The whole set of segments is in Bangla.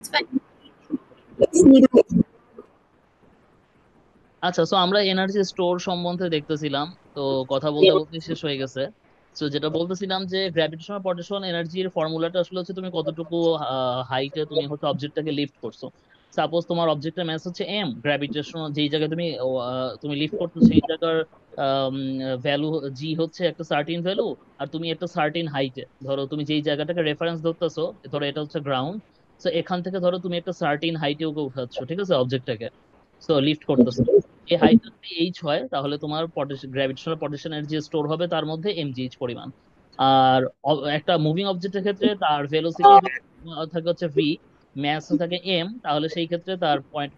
It's fine. It's needed. আচ্ছা, সো আমরা এনার্জি স্টোর সম্বন্ধে দেখতেছিলাম। তো কথা বলতে বলতে শেষ হয়ে গেছে। তো যেটা বলতেছিলাম যে গ্র্যাভিটেশনাল পটেনশিয়াল এনার্জির ফর্মুলাটা আসলে হচ্ছে তুমি কতটুকু হাইটে তুমি হচ্ছে অবজেক্টটাকে লিফট করছো। সাপোজ তোমার অবজেক্টের ম্যাস হচ্ছে এম, গ্র্যাভিটেশনাল যেই জায়গায় তুমি লিফট করছো সেই জায়গার ভ্যালু জি হচ্ছে একটা সার্টিন ভ্যালু। আর তুমি একটা সার্টিন হাইটে, ধরো তুমি যেই জায়গাটাকে রেফারেন্স ধরতেছো, ধরো এটা হচ্ছে গ্রাউন্ড। তো এখান থেকে ধরো তুমি একটা সার্টিন হাইটে ওকে উঠাচ্ছ, ঠিক আছে, অবজেক্টটাকে। সো লিফট করতেছো। এই হাইটটা যদি এইচ হয় তাহলে তোমার গ্র্যাভিটেশনাল পটেনশিয়াল এনার্জি স্টোর হবে তার মধ্যে এমজিএইচ পরিমাণ। আর একটা মুভিং অবজেক্টের ক্ষেত্রে তার ভেলোসিটি থাকে হচ্ছে ভি, ম্যাস থাকে এম, তাহলে সেই ক্ষেত্রে তার পয়েন্ট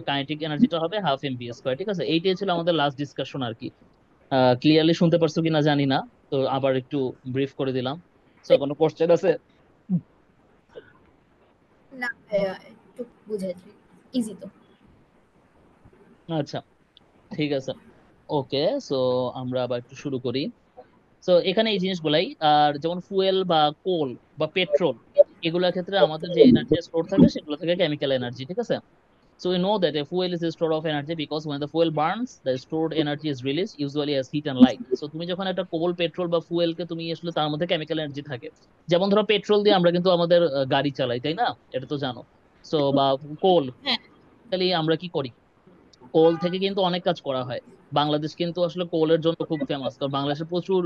কাইনেটিক এনার্জিটা হবে হাফ এম ভি স্কোয়ার। ঠিক আছে, এইটাই ছিল আমাদের লাস্ট ডিসকাশন আর কি। ক্লিয়ারলি শুনতে পারছো কিনা জানি না, তো আবার একটু ব্রিফ করে দিলাম। তো কোনো কোশ্চেন আছে? না, একটু বুঝেছি। ইজি তো। আচ্ছা, ঠিক আছে, ওকে। সো আমরা আবার একটু শুরু করি। তো এখানে এই জিনিসগুলাই, আর যেমন ফুয়েল বা কোল বা পেট্রোল, এগুলোর ক্ষেত্রে আমাদের যে এনার্জি স্টোর থাকে সেগুলো থেকে কেমিক্যাল এনার্জি। ঠিক আছে, so we know that a fuel is a store of energy because when the fuel burns the stored energy is released usually as heat and light. So তুমি যখন একটা কোল, পেট্রোল বা ফুয়েল কে তুমি আসলে তার মধ্যে কেমিক্যাল এনার্জি থাকে। যেমন ধরো পেট্রোল দিয়ে আমরা কিন্তু আমাদের গাড়ি চালাই, তাই না? এটা তো জানো। সো বা কোল, হ্যাঁ। আমরা কি করি, কোল থেকে কিন্তু অনেক কাজ করা হয়। বাংলাদেশ কিন্তু আসলে কোলের জন্য খুব ফেমাস, কারণ বাংলাদেশে প্রচুর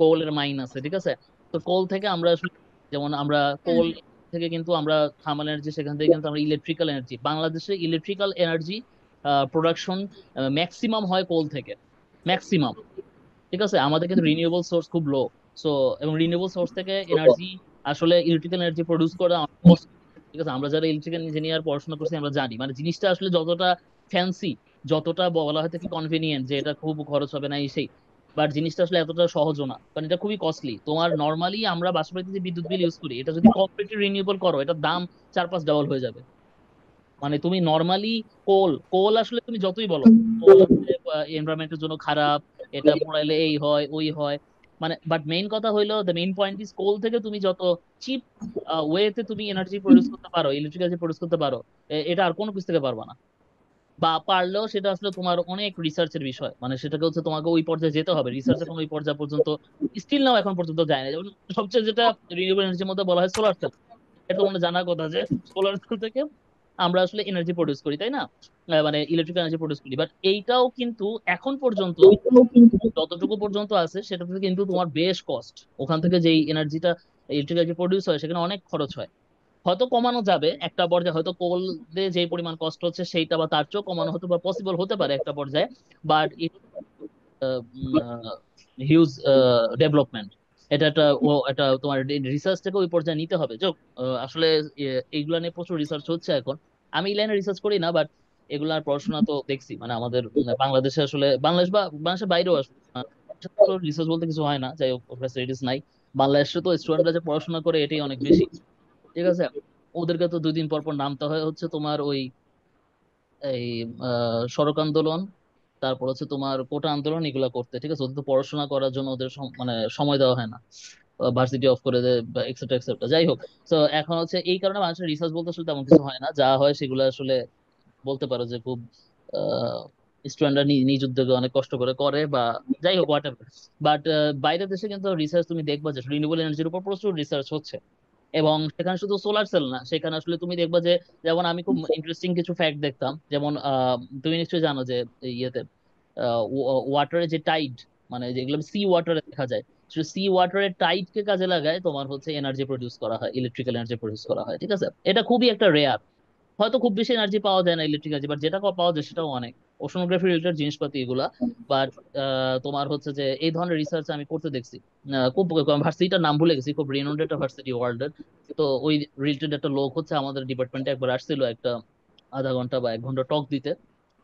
কোলের মাইন আছে। ঠিক আছে, তো কোল থেকে আমরা আসলে, যেমন আমরা হুম। কোল থেকে কিন্তু আমরা থার্মাল এনার্জি, সেখান থেকে কিন্তু আমরা ইলেকট্রিক্যাল এনার্জি, বাংলাদেশে ইলেকট্রিক্যাল এনার্জি প্রোডাকশন ম্যাক্সিমাম হয় কোল থেকে, ম্যাক্সিমাম। ঠিক আছে, আমাদের কিন্তু রিনিউয়েবল সোর্স খুব লো। সো এবং রিনিউয়েবল সোর্স থেকে এনার্জি, আসলে ইলেকট্রিক্যাল এনার্জি প্রডিউস করা অনেক কষ্ট। ঠিক আছে, আমরা যারা ইলেকট্রিক্যাল ইঞ্জিনিয়ার পড়াশোনা করছি আমরা জানি, মানে জিনিসটা আসলে যতটা ফ্যান্সি, যতটা বলা হয় কি কনভেনিয়েন্ট যে এটা খুব খরচ হবে না এই সেই, বাট জিনিসটা আসলে এতটা সহজও না, কারণ এটা খুবই কস্টলি। তোমার নর্মালি আমরা বাসাবাড়িতে যে বিদ্যুৎ বিল ইউজ করি, এটা যদি কমপ্লিটলি রিনিউয়েবল করো এটার দাম 4-5 ডাবল হয়ে যাবে। মানে তুমি নর্মালি কোল কোল আসলে তুমি যতই বলো কোল হচ্ছে এনভায়রনমেন্টের জন্য খারাপ, এটা পোড়াইলে এই হয় ওই হয়, মানে বাট মেইন কথা হইলো, দ্য মেইন পয়েন্ট ইজ কোল থেকে তুমি যত চিপ ওয়েতে তুমি এনার্জি প্রডিউস করতে পারো, ইলেকট্রিক এনার্জি প্রডিউস করতে পারো, এটা আর কোনো কিছু থেকে পারবা না। বা পারলেও সেটা আসলে তোমার অনেক রিসার্চের বিষয়, মানে সেটাকে হচ্ছে তোমাকে ওই পর্যায়ে যেতে হবে, রিসার্চ এখন ওই পর্যায়ে পর্যন্ত স্টিল নাও এখন পর্যন্ত যায় না। যেমন সবচেয়ে যেটা রিনিউয়েবল এনার্জির মধ্যে বলা হয় সোলার সেল, এটা তোমার জানার কথা যে সোলার সেল থেকে আমরা আসলে এনার্জি প্রডিউস করি, তাই না? মানে ইলেকট্রিক এনার্জি প্রডিউস করি, বাট এইটাও কিন্তু এখন পর্যন্ত যতটুকু পর্যন্ত আছে সেটাতে কিন্তু তোমার বেশ কস্ট। ওখান থেকে যেই এনার্জিটা, ইলেকট্রিক এনার্জি প্রডিউস হয়, সেখানে অনেক খরচ হয়। হয়তো কমানো যাবে একটা পর্যায়ে, হয়তো কোল দিয়ে যে পরিমাণ কষ্ট হচ্ছে সেইটা বা তার চেয়েও কমানো হতে বা পসিবল হতে পারে একটা পর্যায়ে, বাট হিউজ ডেভেলপমেন্ট। এটা একটা এটা তোমার রিসার্চ থেকে ওই পর্যায়ে নিতে হবে। আসলে এইগুলা নিয়ে প্রচুর রিসার্চ হচ্ছে এখন। আমি এই লাইনে রিসার্চ করি না, বাট এগুলার পড়াশোনা তো দেখছি, মানে আমাদের বাংলাদেশে আসলে, বাংলাদেশ বা বাংলাদেশের বাইরেও আসলে রিসার্চ বলতে কিছু হয় না, যাই হোক ফ্যাসিলিটিস নাই। বাংলাদেশে তো স্টুডেন্টরা যে পড়াশোনা করে এটাই অনেক বেশি। ঠিক আছে, ওদেরকে তো 2 দিন পর পর নামতে হয় হচ্ছে তোমার ওই এই সড়ক আন্দোলন, তারপর হচ্ছে তোমার কোটা আন্দোলন, এগুলা করতে। ঠিক আছে, ওদের তো পড়াশোনা করার জন্য ওদের মানে সময় দেওয়া হয় না, ভার্সিটি অফ করে দেয় বা এক্সেট্রা এক্সেট্রা, যাই হোক। তো এখন হচ্ছে এই কারণে মানুষের রিসার্চ বলতে আসলে তেমন কিছু হয় না, যা হয় সেগুলো আসলে বলতে পারো যে খুব স্টুডেন্টরা নিজ উদ্যোগে অনেক কষ্ট করে করে বা যাই হোক হোয়াট এভার। বাট বাইরের দেশে কিন্তু রিসার্চ তুমি দেখবা যে রিনিউয়েবল এনার্জির উপর প্রচুর রিসার্চ হচ্ছে। এবং সেখানে শুধু সোলার সেল না, সেখানে আসলে তুমি দেখবা যে, যেমন আমি খুব ইন্টারেস্টিং কিছু ফ্যাক্ট দেখতাম, যেমন তুমি নিশ্চয়ই জানো যে ইয়েতে ওয়াটারে যে টাইড, মানে যেগুলো সি ওয়াটারে দেখা যায়, সি ওয়াটারের টাইড কে কাজে লাগায় তোমার হচ্ছে এনার্জি প্রডিউস করা হয়, ইলেকট্রিক্যাল এনার্জি প্রডিউস করা হয়। ঠিক আছে, এটা খুবই একটা রেয়ার, হয়তো খুব বেশি এনার্জি পাওয়া যায় না ইলেকট্রিক এনার্জি, বাট যেটা পাওয়া যায় সেটাও অনেক। ওশনোগ্রাফি রিলেটেড জিনিসপাতি এগুলা। বাট তোমার হচ্ছে যে এই ধরনের রিসার্চ আমি করতে দেখছি। খুব ভার্সিটিটার নাম ভুলে গেছি, খুব রিনোন্ড একটা ভার্সিটি ওয়ার্ল্ডের। তো ওই রিলেটেড একটা লোক হচ্ছে আমাদের ডিপার্টমেন্টে একবার আসছিল একটা আধা ঘন্টা বা 1 ঘন্টা টক দিতে।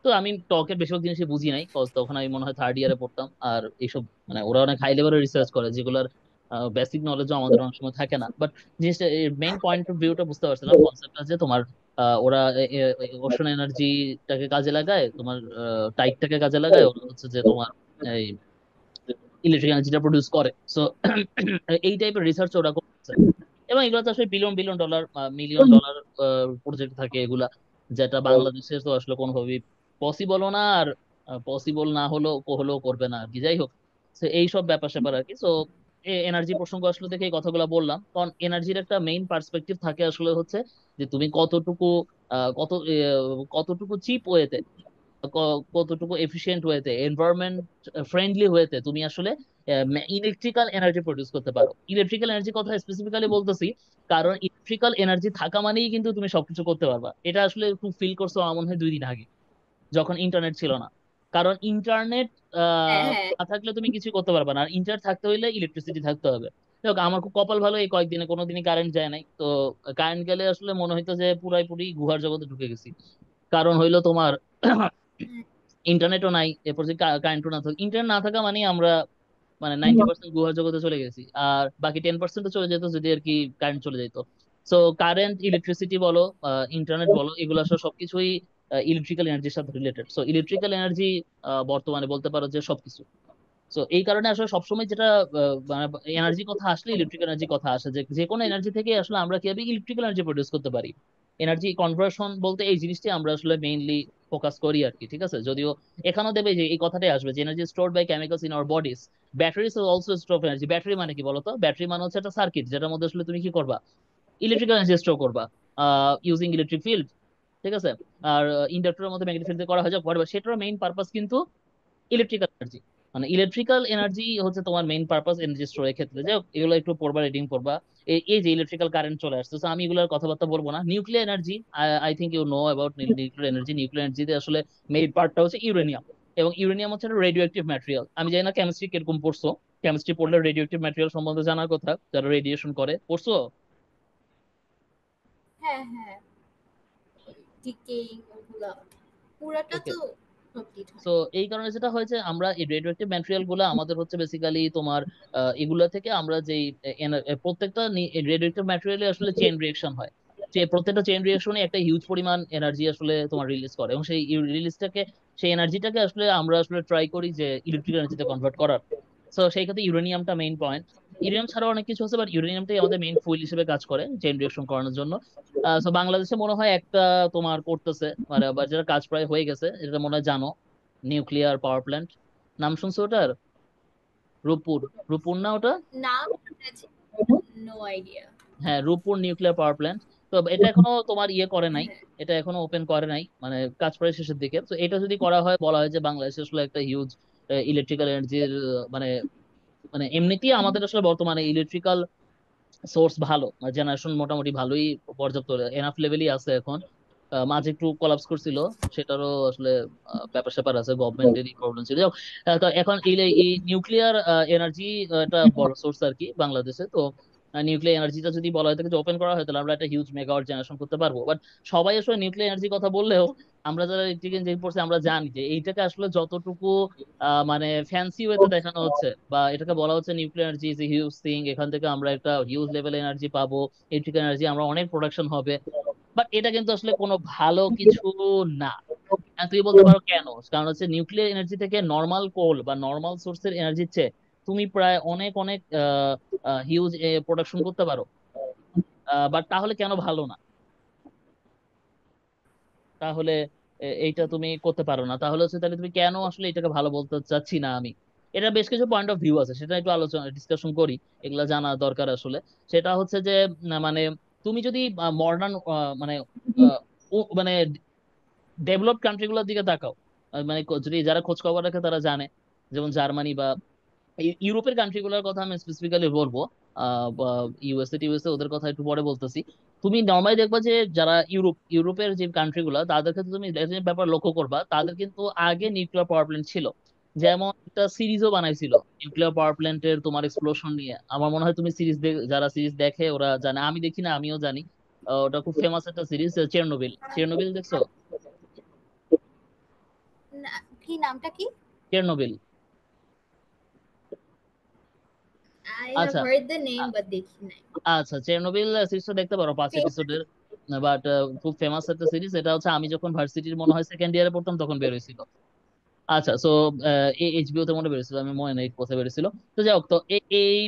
তো আমি টকের বেশিরভাগ জিনিসই বুঝি নাই, কজ তখন আমি মনে হয় থার্ড ইয়ারে পড়তাম। আর এইসব মানে ওরা অনেক হাই লেভেলের রিসার্চ করে যেগুলোর বেসিক নলেজও আমাদের অনেক সময় থাকে না, বাট জিনিসটা মেইন পয়েন্ট অফ ভিউটা বুঝতে পারছিলাম, কনসেপ্টটা যে তোমার ওরা ওশন এনার্জিটাকে কাজে লাগায়, তোমার টাইটটাকে কাজে লাগায়, ওরা হচ্ছে যে তোমার এই ইলেকট্রিক এনার্জিটা প্রডিউস করে। সো এই টাইপের রিসার্চ ওরা করছে। এবং এগুলো তো আসলে billion billion dollar, million dollar project থাকে এগুলা, যেটা বাংলাদেশে তো আসলে কোনোভাবেই পসিবলও না, আর পসিবল না হলেও হলেও করবে না আর কি। যাই হোক, তো এইসব ব্যাপার স্যাপার আর কি। তো এনার্জি প্রসঙ্গ আসলে দেখে এই কথাগুলো বললাম, কারণ এনার্জির একটা মেইন পার্সপেক্টিভ থাকে আসলে হচ্ছে যে তুমি কতটুকু কতটুকু চিপ ওয়েতে, কতটুকু এফিশিয়েন্ট ওয়েতে, এনভায়রনমেন্ট ফ্রেন্ডলি ওয়েতে তুমি আসলে ইলেকট্রিক্যাল এনার্জি প্রডিউস করতে পারো। ইলেকট্রিক্যাল এনার্জি কথা স্পেসিফিক্যালি বলতেছি কারণ ইলেকট্রিক্যাল এনার্জি থাকা মানেই কিন্তু তুমি সবকিছু করতে পারবা। এটা আসলে একটু ফিল করছো আমার মনে হয় 2 দিন আগে, যখন ইন্টারনেট ছিল না। কারণ ইন্টারনেট হ্যাঁ হ্যাঁ। না থাকলে তুমি কিছু করতে পারবে না, আর ইন্টারনেট থাকতে হইলে ইলেকট্রিসিটি থাকতে হবে। দেখো আমার খুব কপাল ভালো, এই কয়েকদিনে কোনোদিনই কারেন্ট যায় নাই তো। কারেন্ট গেলে আসলে মনে হইতো যে পুরাই গুহার জগতে ঢুকে গেছি। কারণ হইলো তোমার ইন্টারনেটও নাই, এরপর যে কারেন্টও না থাকে, ইন্টারনেট না থাকা মানে আমরা মানে 90% গুহার জগতে চলে গেছি, আর বাকি 10% চলে যেত যদি আর কি কারেন্ট চলে যেত। সো কারেন্ট, ইলেকট্রিসিটি বলো, ইন্টারনেট বলো, এগুলো আসলে সবকিছুই ইলেকট্রিক্যাল এনার্জির সাথে রিলেটেড। সো ইলেকট্রিক্যাল এনার্জি বর্তমানে বলতে পারো যে সবকিছু। সো এই কারণে আসলে সবসময় যেটা মানে এনার্জি কথা আসলে ইলেকট্রিক এনার্জি কথা আসে, যে যে কোনো এনার্জি থেকে আসলে আমরা কিভাবে ইলেকট্রিক্যাল এনার্জি প্রডিউস করতে পারি। এনার্জি কনভার্সন বলতে এই জিনিসটি আমরা আসলে মেইনলি ফোকাস করি আর কি, ঠিক আছে। যদিও এখানেও দেবে যে এই কথাটাই আসবে যে energy stored by chemicals in our bodies, batteries also store of energy. Battery মানে কি বলতো? ব্যাটারি মানে হচ্ছে একটা সার্কিট যেটার মধ্যে আসলে তুমি কি করবা, ইলেকট্রিক্যাল এনার্জি স্টোর করবা ইউজিং ইলেকট্রিক ফিল্ড, ঠিক আছে। আর ইন্ডাক্টরের মধ্যে ম্যাগনেটিক ফিল্ড করা হয়, যা সেটার মেইন পারপাস কিন্তু ইলেকট্রিক্যাল এনার্জি। মানে ইলেকট্রিক্যাল এনার্জি হচ্ছে তোমার মেইন পারপাস এনার্জি স্টোরের ক্ষেত্রে। যে এগুলো একটু পড়বা, রিডিং পড়বা। এই যে ইলেকট্রিক্যাল কারেন্ট চলে আসছে, so আমি এগুলোর কথাবার্তা বলবো না। Nuclear energy, I think you know about nuclear energy. Nuclear এনার্জিতে আসলে মেইন পার্টটা হচ্ছে ইউরেনিয়াম, এবং ইউরেনিয়াম হচ্ছে রেডিও অ্যাক্টিভ ম্যাটেরিয়াল। আমি জানি না কেমিস্ট্রি কিরকম পড়ছো, কেমিস্ট্রি পড়লে রেডিও অ্যাক্টিভ ম্যাটেরিয়াল সম্বন্ধে জানার কথা, যারা রেডিয়েশন করে, পড়ছো? হ্যাঁ হ্যাঁ, ডিকেইং ওগুলা পুরাটা ওকে। তো কমপ্লিট তো হয়নি। এই কারণে যেটা হয়েছে, আমরা এই রেডিও অ্যাক্টিভ ম্যাটেরিয়াল গুলো আমাদের হচ্ছে বেসিক্যালি তোমার এগুলা থেকে আমরা যেই প্রত্যেকটা রেডিও অ্যাক্টিভ ম্যাটেরিয়ালে আসলে চেইন রিয়েকশন হয়, যে প্রত্যেকটা চেইন রিয়েকশনে একটা হিউজ পরিমাণ এনার্জি আসলে তোমার রিলিজ করে, এবং সেই রিলিজটাকে, সেই এনার্জিটাকে আসলে আমরা আসলে ট্রাই করি যে ইলেকট্রিক এনার্জিতে কনভার্ট করার। তো সেই ক্ষেত্রে ইউরেনিয়ামটা মেইন পয়েন্ট। ইউরেনিয়াম ছাড়াও অনেক কিছু আছে, বাট ইউরেনিয়ামটাই আমাদের মেইন ফুয়েল হিসেবে কাজ করে চেইন রিয়েকশন করানোর জন্য। তো বাংলাদেশে মনে হয় একটা তোমার করতেছে, মানে বা যেটা কাজ প্রায় হয়ে গেছে, এটা মনে হয় জানো, নিউক্লিয়ার পাওয়ার প্ল্যান্ট। নাম শুনছো ওটার? রূপপুর, রূপপুর না ওটা? নাম শুনেছি, নো আইডিয়া। হ্যাঁ, রূপপুর নিউক্লিয়ার পাওয়ার প্ল্যান্ট। তো এটা এখনো তোমার ইয়ে করে নাই, হ্যাঁ। এটা এখনো ওপেন করে নাই, মানে কাজ প্রায় শেষের দিকে। তো এটা যদি করা হয়, বলা হয় যে বাংলাদেশে আসলে একটা হিউজ ইলেকট্রিক্যাল এনার্জির মানে, মানে এমনিতেই আমাদের আসলে বর্তমানে ইলেকট্রিক্যাল সোর্স ভালো, জেনারেশন মোটামুটি ভালোই, পর্যাপ্ত এনাফ লেভেলই আছে এখন। মাঝে একটু কোলাপস করছিল, সেটারও আসলে ব্যাপার স্যাপার আছে, গভর্নমেন্টেরই প্রবলেম ছিল। যাই হোক, তো এখন এই নিউক্লিয়ার এনার্জি একটা বড় সোর্স আর কি বাংলাদেশে। তো নিউক্লিয়ার এনার্জিটা যদি বলা হয় থাকে যে ওপেন করা হয়, তাহলে আমরা একটা হিউজ মেগাওয়াট জেনারেশন করতে পারবো। বাট সবাই আসলে নিউক্লিয়ার এনার্জির কথা বললেও আমরা যারা ইলেকট্রিক ইঞ্জিনিয়ারিং পড়ছি, আমরা জানি যে এইটাকে আসলে যতটুকু মানে ফ্যান্সি ওয়েতে দেখানো হচ্ছে, বা এটাকে বলা হচ্ছে nuclear energy is a huge thing, এখান থেকে আমরা একটা হিউজ লেভেল এনার্জি পাবো, ইলেকট্রিক এনার্জি আমরা অনেক প্রোডাকশন হবে। বাট এটা কিন্তু আসলে কোনো ভালো কিছু না। তুই বলতে পারো কেন, কারণ হচ্ছে নিউক্লিয়ার এনার্জি থেকে নর্মাল কোল বা নর্মাল সোর্সের এনার্জির চেয়ে তুমি প্রায় অনেক অনেক হিউজ প্রোডাকশন করতে পারো। বাট তাহলে কেন ভালো না? তাহলে এইটা তুমি করতে পারো না, তাহলে হচ্ছে তাহলে তুমি কেন আসলে এটাকে ভালো বলতে চাচ্ছি না আমি? এটা বেশ কিছু পয়েন্ট অফ ভিউ আছে, সেটা একটু আলোচনা ডিসকাশন করি, এগুলা জানা দরকার আসলে। সেটা হচ্ছে যে মানে তুমি যদি মডার্ন মানে মানে ডেভেলপড কান্ট্রি গুলোর দিকে তাকাও, মানে যদি যারা খোঁজ খবর রাখে তারা জানে, যেমন জার্মানি বা ইউরোপের কান্ট্রি গুলোর কথা আমি স্পেসিফিক্যালি বলবো, বা ইউএসএ টিউএসএ, ওদের কথা একটু পরে বলতেছি। তুমি নর্মালি দেখবা যে যারা ইউরোপের যে কান্ট্রি গুলা, তাদের ক্ষেত্রে তুমি একটা ব্যাপার লক্ষ্য করবা, তাদের কিন্তু আগে নিউক্লিয়ার পাওয়ার প্ল্যান্ট ছিল। যেমন একটা সিরিজও বানাইছিল নিউক্লিয়ার পাওয়ার প্ল্যান্টের তোমার এক্সপ্লোশন নিয়ে। আমার মনে হয় তুমি যারা সিরিজ দেখে ওরা জানে, আমি দেখি না, আমিও জানি। ওটা খুব ফেমাস একটা সিরিজ, চেরনোবিল। চেরনোবিল দেখছো? না, কি নামটা কি? চেরনোবিল। আই হ্যাভ আচ্ছা, হার্ড দ্য নেম বাট দেখি নাই। আচ্ছা, চেরনোবিল সিরিজটা দেখতে পারো, 5 এপিসোডের। বাট খুব ফেমাস একটা সিরিজ। এটা হচ্ছে আমি যখন ভার্সিটির মনে হয় সেকেন্ড ইয়ারে পড়তাম তখন বের হয়েছিল। আচ্ছা, সো এইচবিও তে মনে বেরিয়েছিল, আমি মনে নেই কোথায় বেরিয়েছিল। তো যাই হোক, তো এই এই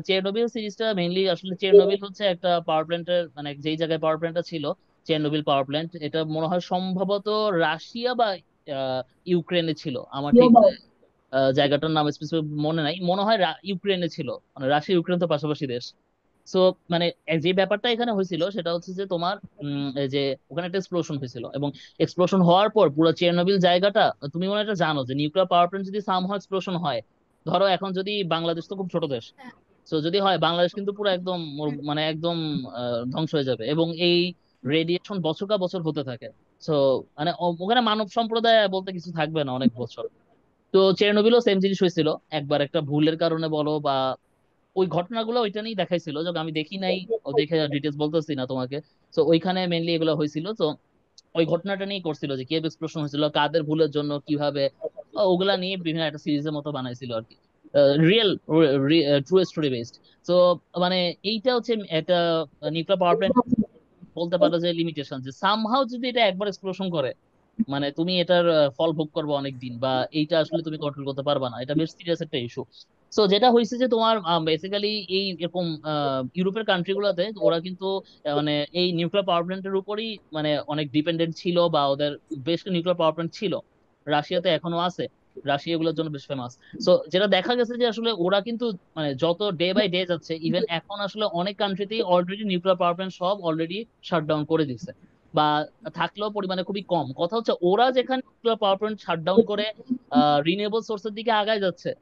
চেরনোবিল সিরিজটা মেইনলি আসলে, চেরনোবিল হচ্ছে একটা পাওয়ার প্ল্যান্টের, মানে যেই জায়গায় পাওয়ার প্ল্যান্টটা ছিল, চেরনোবিল পাওয়ার প্ল্যান্ট, এটা মনে হয় সম্ভবত রাশিয়া বা ইউক্রেনে ছিল। আমার ঠিক জায়গাটার নাম স্পেসিফিক মনে নাই, মনে হয় ইউক্রেনে ছিল। মানে রাশিয়া ইউক্রেন তো পাশাপাশি দেশ। সো মানে যে ব্যাপারটা এখানে হয়েছিল সেটা হচ্ছে যে তোমার এই যে ওখানে একটা এক্সপ্লোশন হয়েছিল, এবং এক্সপ্লোশন হওয়ার পর পুরো চেরনোবিল জায়গাটা, তুমি মনে হয় এটা জানো যে নিউক্লিয়ার পাওয়ার প্ল্যান্ট যদি সামহাও এক্সপ্লোশন হয়, ধরো এখন যদি বাংলাদেশ তো খুব ছোট দেশ, হ্যাঁ, তো যদি হয় বাংলাদেশ কিন্তু পুরো একদম মানে একদম ধ্বংস হয়ে যাবে, এবং এই রেডিয়েশন বছর কা বছর হতে থাকে। সো মানে ওখানে মানব সম্প্রদায় বলতে কিছু থাকবে না অনেক বছর। তো চেরনোবিলও সেম জিনিস হয়েছিল, একবার একটা ভুলের কারণে বলো বা ওই ঘটনাগুলো ওইটা নিয়েই দেখাইছিল, যখন আমি দেখি নাই, ও দেখে ডিটেলস বলতেছি না তোমাকে। তো ওইখানে মেনলি এগুলো হয়েছিল। তো ওই ঘটনাটা নিয়ে করছিল যে কিভাবে এক্সপ্লোশন হয়েছিল, কাদের ভুলের জন্য, কিভাবে, ওগুলা নিয়ে বিভিন্ন একটা সিরিজের মতো বানাইছিল আর কি, রিয়েল, ট্রু স্টোরি বেসড। তো মানে এইটা হচ্ছে একটা নিউক্লিয়ার পাওয়ার প্ল্যান্ট, বলতে পারো যে লিমিটেশন, যে সামহাও যদি এটা একবার এক্সপ্লোশন করে, মানে তুমি এটার ফল ভোগ করবে অনেক দিন, বা এইটা আসলে তুমি কন্ট্রোল করতে পারবা না, এটা বেশ সিরিয়াস একটা ইস্যু। সো যেটা হয়েছে যে তোমার বেসিক্যালি এই এরকম ইউরোপের কান্ট্রি গুলাতে ওরা কিন্তু মানে এই নিউক্লিয়ার পাওয়ার প্ল্যান্টের উপরই মানে অনেক ডিপেন্ডেন্ট ছিল, বা ওদের বেশ নিউক্লিয়ার পাওয়ার প্ল্যান্ট ছিল। রাশিয়াতে এখনো আছে, রাশিয়া এগুলোর জন্য বেশ ফেমাস। সো যেটা দেখা গেছে যে আসলে ওরা কিন্তু মানে যত ডে বাই ডে যাচ্ছে, ইভেন এখন আসলে অনেক কান্ট্রিতেই অলরেডি নিউক্লিয়ার পাওয়ার প্ল্যান্ট সব অলরেডি শাটডাউন করে দিছে, বা থাকলেও পরিমাণে খুবই কম। কথা হচ্ছে ওরা যেখানে নিউক্লিয়ার পাওয়ার প্ল্যান্ট শাটডাউন করে রিনিউয়েবল সোর্সের দিকে আগায় যাচ্ছে,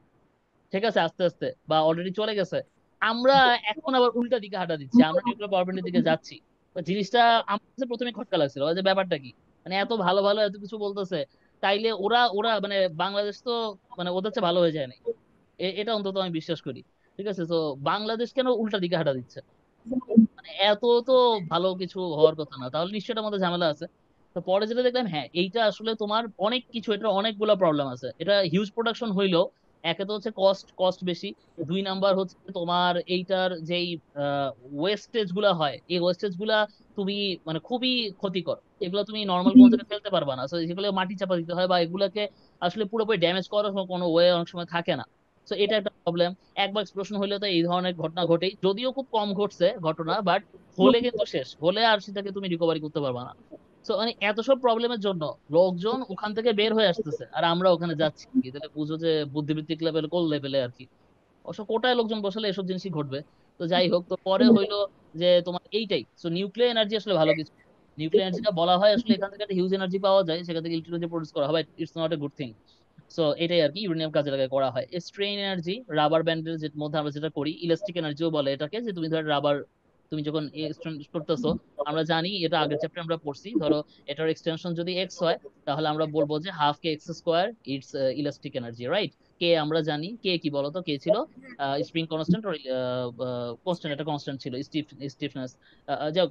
ঠিক আছে, আস্তে আস্তে, বা অলরেডি চলে গেছে, আমরা এখন আবার উল্টা দিকে হাঁটা দিচ্ছি, আমরা নিউক্লিয়ার পাওয়ার প্ল্যান্টের দিকে যাচ্ছি। তো জিনিসটা আমার কাছে প্রথমে খটকা লাগছিল, যে ব্যাপারটা কি, মানে এত ভালো ভালো এত কিছু বলতেছে, তাইলে ওরা ওরা মানে বাংলাদেশ তো মানে ওদের চেয়ে ভালো হয়ে যায় না, এটা অন্তত আমি বিশ্বাস করি। ঠিক আছে, তো বাংলাদেশ কেন উল্টা দিকে হাঁটা দিচ্ছে? মানে এত তো ভালো কিছু হওয়ার কথা না, তাহলে নিশ্চয়ই এটার মধ্যে ঝামেলা আছে। তো পরে যেটা দেখলাম, হ্যাঁ এইটা আসলে তোমার অনেক কিছু, এটা অনেকগুলো প্রবলেম আছে। এটা হিউজ প্রোডাকশন হইলেও, একে তো হচ্ছে কস্ট কস্ট বেশি, দুই নাম্বার হচ্ছে তোমার এইটার যেই ওয়েস্টেজ গুলা হয়, এই ওয়েস্টেজ গুলা তুমি মানে খুবই ক্ষতিকর, এগুলো তুমি নর্মাল কোন জায়গায় ফেলতে পারবা না। তো এগুলো মাটি চাপা দিতে হয়, বা এগুলাকে আসলে পুরোপুরি ড্যামেজ করার কোনো ওয়ে অনেক সময় থাকে না। তো এটা একটা প্রবলেম। একবার এক্সপ্লোশন হলে তো এই ধরনের ঘটনা ঘটেই, যদিও খুব কম ঘটছে ঘটনা, বাট হলে কিন্তু শেষ, হলে আর সেটাকে তুমি রিকভারি করতে পারবে না। তো মানে এত সব প্রবলেমের জন্য লোকজন ওখান থেকে বের হয়ে আসতেছে, আর আমরা ওখানে যাচ্ছি কি, তাহলে বুঝো যে বুদ্ধিবৃত্তিক লেভেল কোন লেভেলে আর কি। অবশ্য কোটায় লোকজন বসালে এসব জিনিসই ঘটবে। তো যাই হোক, তো পরে হইলো যে তোমার এইটাই, তো নিউক্লিয়ার এনার্জি আসলে ভালো কিছু। নিউক্লিয়ার এনার্জিটা বলা হয় আসলে এখান থেকে একটা হিউজ এনার্জি পাওয়া যায়, সেখান থেকে ইলেকট্রিসিটি প্রডিউস করা হয়, it's not a good thing. So এটাই আর কি, ইউরেনিয়াম কাজে লাগায় করা হয়। স্ট্রেন এনার্জি, রাবার ব্যান্ডের মধ্যে আমরা যেটা করি, ইলাস্টিক এনার্জিও বলে এটাকে, যে তুমি ধরো রাবার তুমি যখন করতেছো, আমরা জানি এটা আগের চ্যাপ্টারে আমরা পড়ছি, ধরো এটার এক্সটেনশন যদি এক্স হয়, তাহলে আমরা বলবো যে half K X square, it's elastic energy, right? K আমরা জানি, কে কি বলতো, কে ছিল স্প্রিং কনস্ট্যান্ট, কনস্ট্যান্ট, একটা কনস্ট্যান্ট ছিল, স্টিফনেস। যাক,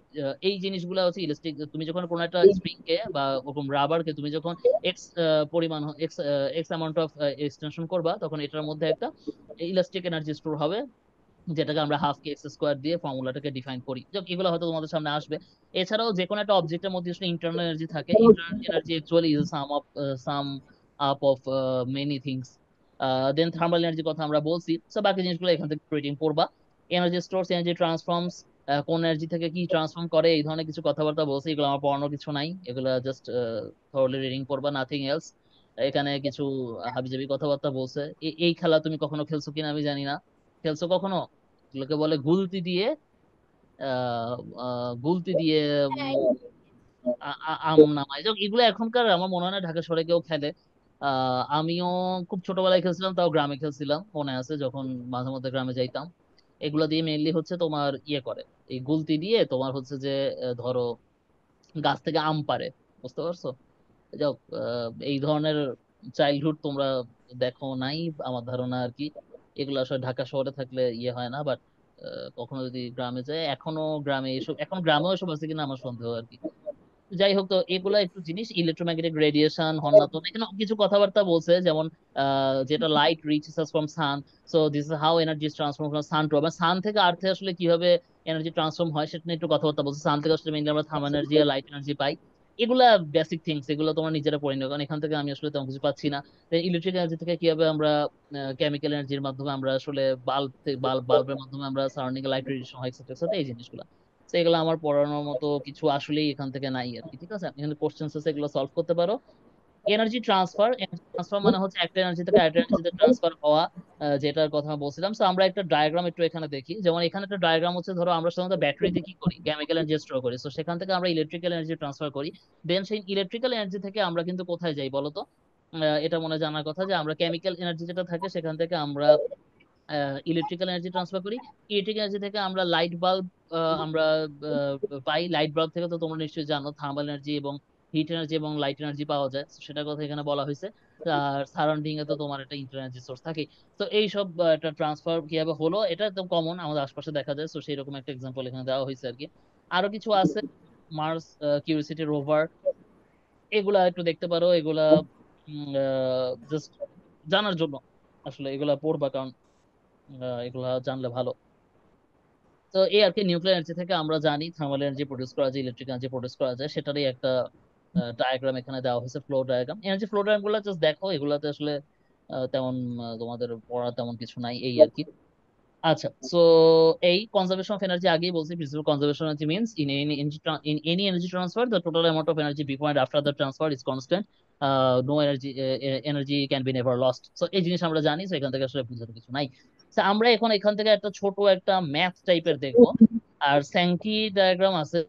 এই জিনিসগুলো হচ্ছে ইলাস্টিক। তুমি যখন কোনো একটা স্প্রিং কে বা ওরকম রাবার কে তুমি যখন এক্স পরিমাণ, x x amount of extension করবা, তখন এটার মধ্যে একটা ইলাস্টিক এনার্জি স্টোর হবে, যেটাকে আমরা হাফ কে এক্স স্কোয়ার দিয়ে ফর্মুলাটাকে ডিফাইন করি। যাক, এগুলো হয়তো তোমাদের সামনে আসবে। এছাড়াও যে কোনো একটা অবজেক্টের মধ্যে আসলে ইন্টারনাল এনার্জি থাকে, internal energy actually is sum up of many things. Then thermal এনার্জির কথা আমরা বলছি, তো বাকি জিনিসগুলো এখান থেকে রিডিং পড়বা। এনার্জি স্টোরস, এনার্জি ট্রান্সফর্মস, কোন এনার্জি থেকে কি ট্রান্সফর্ম করে, এই ধরনের কিছু কথাবার্তা বলছি, এগুলো আমার পড়ানোর কিছু নাই, এগুলো জাস্ট থরলি রিডিং পড়বা, নাথিং এলস। এখানে কিছু হাবিজাবি কথাবার্তা বলছে। এই খেলা তুমি কখনো খেলছো কিনা আমি জানি না, খেলছো কখনো? এগুলোকে বলে গুলতি দিয়ে, গুলতি দিয়ে হ্যাঁ, আম নামায়। যাক, এগুলো এখনকার আমার মনে হয় না ঢাকা শহরে কেউ খেলে। আমিও খুব ছোটবেলায় খেলছিলাম, তাও গ্রামে খেলছিলাম, মনে আছে যখন মাঝে মধ্যে গ্রামে যাইতাম। এগুলো দিয়ে মেইনলি হচ্ছে তোমার ইয়ে করে, এই গুলতি দিয়ে তোমার হচ্ছে যে ধরো গাছ থেকে আম পাড়ে, বুঝতে পারছো? যাক, এই ধরনের চাইল্ডহুড তোমরা দেখো নাই আমার ধারণা আর কি। এগুলো আসলে ঢাকা শহরে থাকলে ইয়ে হয় না, বাট কখনো যদি গ্রামে যায়, এখনো গ্রামে এসব, এখন গ্রামেও এসব আছে কিনা আমার সন্দেহ আর কি। যাই হোক, তো এগুলা একটু জিনিস, ইলেকট্রোম্যাগনেটিক রেডিয়েশন, হর্নাতন, এখানে কিছু কথাবার্তা বলছে, যেমন যেটা light reaches us from sun, so this is how energy is transform from sun to, sun থেকে আর্থে আসলে কিভাবে এনার্জি ট্রান্সফর্ম হয় সেটা নিয়ে একটু কথাবার্তা বলছে। সান থেকে আসলে মেইনলি আমরা থার্মাল এনার্জি আর লাইট এনার্জি পাই। এগুলা বেসিক থিংস, এগুলো তোমার নিজেরা পড়ে নিও, কারণ এখান থেকে আমি আসলে তেমন কিছু পাচ্ছি না। ইলেকট্রিক এনার্জি থেকে কিভাবে আমরা কেমিক্যাল এনার্জির মাধ্যমে আমরা আসলে বাল্বের মাধ্যমে আমরা সারাউন্ডিং লাইট রেডিয়েশন হয় এক্সেট্রা এক্সেট্রা, এই জিনিসগুলো। তো এগুলো আমার পড়ানোর মতো কিছু আসলেই এখান থেকে নাই আর কি। ঠিক আছে, এখানে কোশ্চেন আছে, এগুলো সলভ করতে পারো। এনার্জি ট্রান্সফার মানে হচ্ছে একটা এনার্জি থেকে আরেকটা এনার্জিতে ট্রান্সফার হওয়া, যেটার কথা বলছিলাম। তো আমরা একটা ডায়াগ্রাম একটু এখানে দেখি। যেমন এখানে একটা ডায়াগ্রাম হচ্ছে, ধরো আমরা সাধারণত ব্যাটারিতে কি করি, কেমিক্যাল এনার্জি স্টোর করি, তো সেখান থেকে আমরা ইলেকট্রিক্যাল এনার্জি ট্রান্সফার করি। দেন সেই ইলেকট্রিক্যাল এনার্জি থেকে আমরা কিন্তু কোথায় যাই বলতো? এটা মনে জানার কথা যে আমরা কেমিক্যাল এনার্জি যেটা থাকে সেখান থেকে আমরা ইলেকট্রিক্যাল এনার্জি ট্রান্সফার করি। ইলেকট্রিক এনার্জি থেকে আমরা লাইট বাল্ব আমরা পাই। লাইট বাল্ব থেকে তো তোমরা নিশ্চয়ই জানো থার্মাল এনার্জি এবং হিট এনার্জি এবং লাইট এনার্জি পাওয়া যায়, তো সেটার কথা এখানে বলা হয়েছে। আর সারাউন্ডিং এ তো তোমার একটা ইন্টার এনার্জি সোর্স থাকে। তো এই সব একটা ট্রান্সফার কিভাবে হলো, এটা একদম কমন, আমাদের আশপাশে দেখা যায়, তো সেই রকম একটা এক্সাম্পল এখানে দেওয়া হয়েছে আর কি। আরো কিছু আছে, মার্স কিউরিসিটি রোভার, এগুলা একটু দেখতে পারো। এগুলা জাস্ট জানার জন্য আসলে এগুলা পড়বা, কারণ এগুলা জানলে ভালো। তো এই আর কি, নিউক্লিয়ার এনার্জি থেকে আমরা জানি থার্মাল এনার্জি প্রডিউস করা যায়, ইলেকট্রিক এনার্জি প্রডিউস করা যায়, সেটারই একটা ডায়াগ্রাম এখানে দেওয়া হয়েছে, flow diagram. Energy flow diagram গুলো জাস্ট দেখো, এগুলাতে আসলে তেমন তোমাদের পড়া তেমন কিছু নাই এই আর কি। আচ্ছা, সো এই কনজারভেশন অফ এনার্জি আগেই বলছি, principal conservation energy means in any energy transfer the total amount of energy before and after the transfer is constant, no energy can be never lost. So এই জিনিস আমরা জানি, তো এখান থেকে আসলে বুঝার কিছু নাই। তো আমরা এখন এখান থেকে একটা ছোট একটা ম্যাথ টাইপের দেখবো। আর স্যাঙ্কি ডায়াগ্রাম আছে।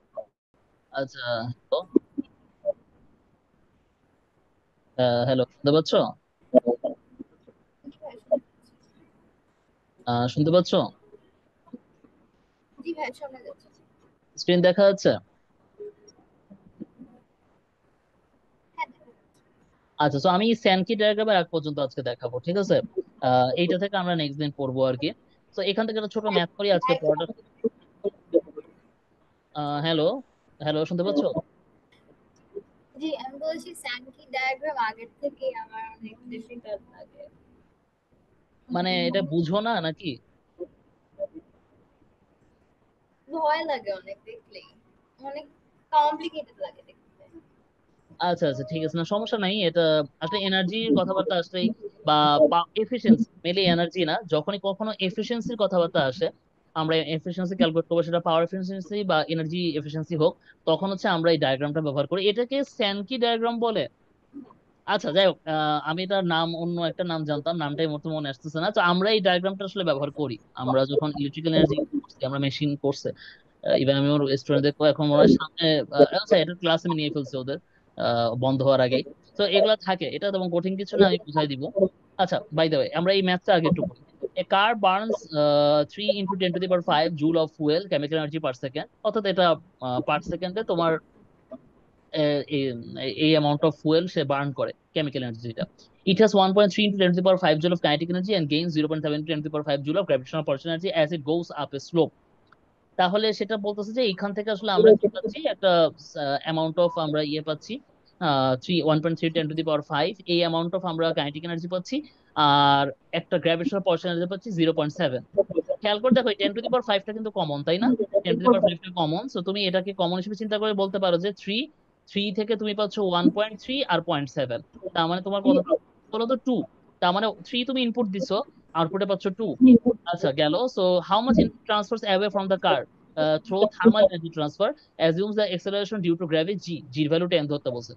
আচ্ছা, তো হ্যালো, শুনতে পাচ্ছ? জি ভাই শোনা যাচ্ছে। শুনতে পাচ্ছ? জি ভাই শোনা যাচ্ছে। স্ক্রিন দেখা যাচ্ছে? হ্যাঁ দেখা যাচ্ছে। আচ্ছা, তো আমি স্যানকি ডায়াগ্রামের আগ পর্যন্ত আজকে দেখাবো, ঠিক আছে? এইটা থেকে আমরা নেক্সট দিন পড়বো আর কি। তো এখান থেকে একটা ছোট ম্যাথ করি আজকে পড়াটা। হ্যালো, হ্যালো, শুনতে পাচ্ছ? জি আমি বলছি স্যানকি ডায়াগ্রাম আগের থেকে আমার অনেক ডিফিকাল্ট লাগে। মানে এটা বুঝো না নাকি? ভয় লাগে অনেক দেখলেই, অনেক কমপ্লিকেটেড লাগে দেখতে। আচ্ছা আচ্ছা, ঠিক আছে, না সমস্যা নাই। এটা আসলে এনার্জির কথাবার্তা আসলেই বা এফিসিয়েন্সি, মেনলি এনার্জি না, যখনই কখনো এফিসিয়েন্সির কথাবার্তা আসে, আমরা এফিসিয়েন্সি ক্যালকুলেট করবো, সেটা পাওয়ার এফিসিয়েন্সি বা এনার্জি এফিসিয়েন্সি হোক, তখন হচ্ছে আমরা এই ডায়াগ্রামটা ব্যবহার করি। এটাকে স্যানকি ডায়াগ্রাম বলে। আচ্ছা, যাই হোক, আমি এটার নাম অন্য একটা নাম জানতাম, নামটাই এই মুহূর্তে মনে আসতেছে না। তো আমরা এই ডায়াগ্রামটা আসলে ব্যবহার করি আমরা যখন ইলেকট্রিক্যাল এনার্জি করছি, আমরা মেশিন কোর্সে। ইভেন আমি ওর স্টুডেন্টদেরকে এখন মনে হয় সামনে, আচ্ছা এটা ক্লাস আমি নিয়ে ফেলছি ওদের বন্ধ হওয়ার আগেই। তো এগুলা থাকে, এটা তেমন কঠিন কিছু না, আমি বুঝাই দিব। আচ্ছা, বাই দ্য ওয়ে, আমরা এই ম্যাথটা আগে একটু করি। A car burns 3 × 10⁵ joule of fuel chemical energy per second, অর্থাৎ এটা পার সেকেন্ডে তোমার আহ, এই এই অ্যামাউন্ট অফ ফুয়েল সে বার্ন করে, কেমিক্যাল এনার্জিটা। It has 1.3 × 10⁵ joule of kinetic energy and gains 0.7 × 10⁵ joule of gravitational potential energy as it goes up a slope. তাহলে সেটা বলতেছে যে এখান থেকে আসলে আমরা কি পাচ্ছি, একটা অ্যামাউন্ট অফ আমরা ইয়ে পাচ্ছি, 1.3 × 10⁵ এই অ্যামাউন্ট অফ আমরা কাইনেটিক এনার্জি পাচ্ছি। আর একটা গ্র্যাভিটেশনাল পটেনশিয়াল এনার্জি পাচ্ছি 0.7। খেয়াল করে দেখো, 10⁵টা কিন্তু কমন, তাই না? 10⁵টা কমন, সো তুমি এটাকে কমন হিসেবে চিন্তা করে বলতে পারো যে থ্রি, থ্রি থেকে তুমি পাচ্ছ 1.3 আর 0.7, তার মানে তোমার কত বলো তো, 2। তার মানে থ্রি তুমি ইনপুট দিছো, আউটপুটে পাচ্ছ 2। আচ্ছা, গেল। So how much in transfers away from the car through thermal energy transfer assumes the acceleration due to gravity g, জির ভ্যালু 10 ধরতে বলছে।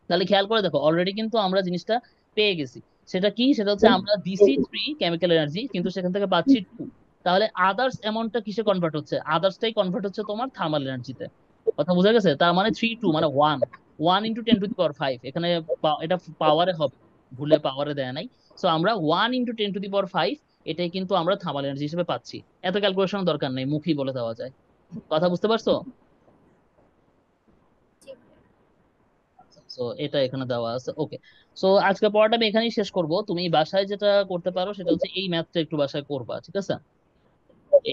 তাহলে খেয়াল করে দেখো, অলরেডি কিন্তু আমরা জিনিসটা পেয়ে গেছি। সেটা কি? সেটা হচ্ছে আমরা দিছি 3 কেমিক্যাল এনার্জি, কিন্তু সেখান থেকে পাচ্ছি 2। তাহলে আদার্স অ্যামাউন্টটা কিসে কনভার্ট হচ্ছে? আদার্সটাই কনভার্ট হচ্ছে তোমার থার্মাল এনার্জিতে। কথা বোঝা গেছে? তার মানে 3 2 মানে 1, 1 × 10⁵ এখানে এটা পাওয়ারে হবে, ভুলে পাওয়ারে দেয় নাই। সো আমরা 1 × 10⁵ এটাই কিন্তু আমরা থার্মাল এনার্জি হিসেবে পাচ্ছি। এত ক্যালকুলেশন দরকার নেই, মুখই বলে দেওয়া যায়। কথা বুঝতে পারছো? ঠিক। সো এটা এখানে দেওয়া আছে, ওকে। সো আজকে পড়াটা আমি এখানেই শেষ করব। তুমি বাসায় যেটা করতে পারো সেটা হচ্ছে এই ম্যাথটা একটু বাসায় করবা, ঠিক আছে?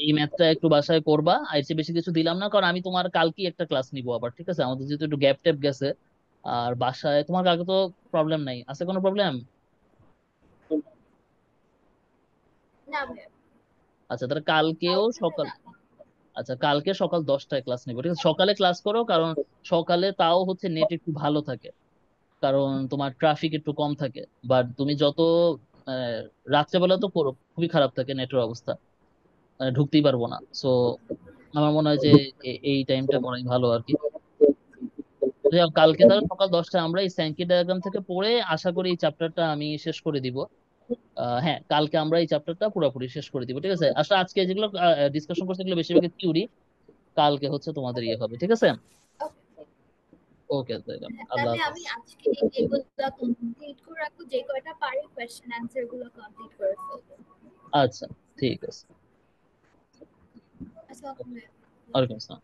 এই ম্যাথটা একটু বাসায় করবা, আর এর চেয়ে বেশি কিছু দিলাম না, কারণ আমি তোমার কালকেই একটা ক্লাস নিবো আবার, ঠিক আছে? আমাদের যেহেতু একটু গ্যাপ ট্যাপ গেছে। আর বাসায় তোমার কালকে তো প্রবলেম নাই, আছে কোনো প্রবলেম? না ভাই আচ্ছা, তাহলে কালকেও কালকে সকাল, না। আচ্ছা, কালকে সকাল 10টায় ক্লাস নেবো, ঠিক আছে? সকালে ক্লাস করো, কারণ সকালে তাও হচ্ছে নেট একটু ভালো থাকে, কারণ তোমার ট্রাফিক একটু কম থাকে। বাট তুমি যত আহ, রাত্রেবেলা তো করো, খুবই খারাপ থাকে নেটের অবস্থা, মানে ঢুকতেই পারবো না। সো আমার মনে হয় যে এই টাইমটা করাই ভালো আর কি। যাই হোক, কালকে তাহলে সকাল 10টায় আমরা এই স্যাঙ্কি ডায়াগ্রাম থেকে পড়ে আশা করি এই চ্যাপ্টারটা আমি শেষ করে দিব। হ্যাঁ, কালকে আমরা এই চ্যাপ্টারটা পুরোপুরি শেষ করে দিব, ঠিক আছে? আসলে আজকে যেগুলো ডিসকাশন করতে গেলে বেশিরভাগ থিওরি, কালকে হচ্ছে তোমাদের ইয়ে হবে, ঠিক আছে? ওকে, আল্লাহ তাহলে হাফেজ। আমি আজকে এগুলো কমপ্লিট করে রাখবো, যে কয়টা পারি কোয়েশ্চেন অ্যান্সার গুলো কমপ্লিট করে ফেলবো। আচ্ছা, ঠিক আছে। আসসালামু আলাইকুম। ওয়ালাইকুম আসসালাম।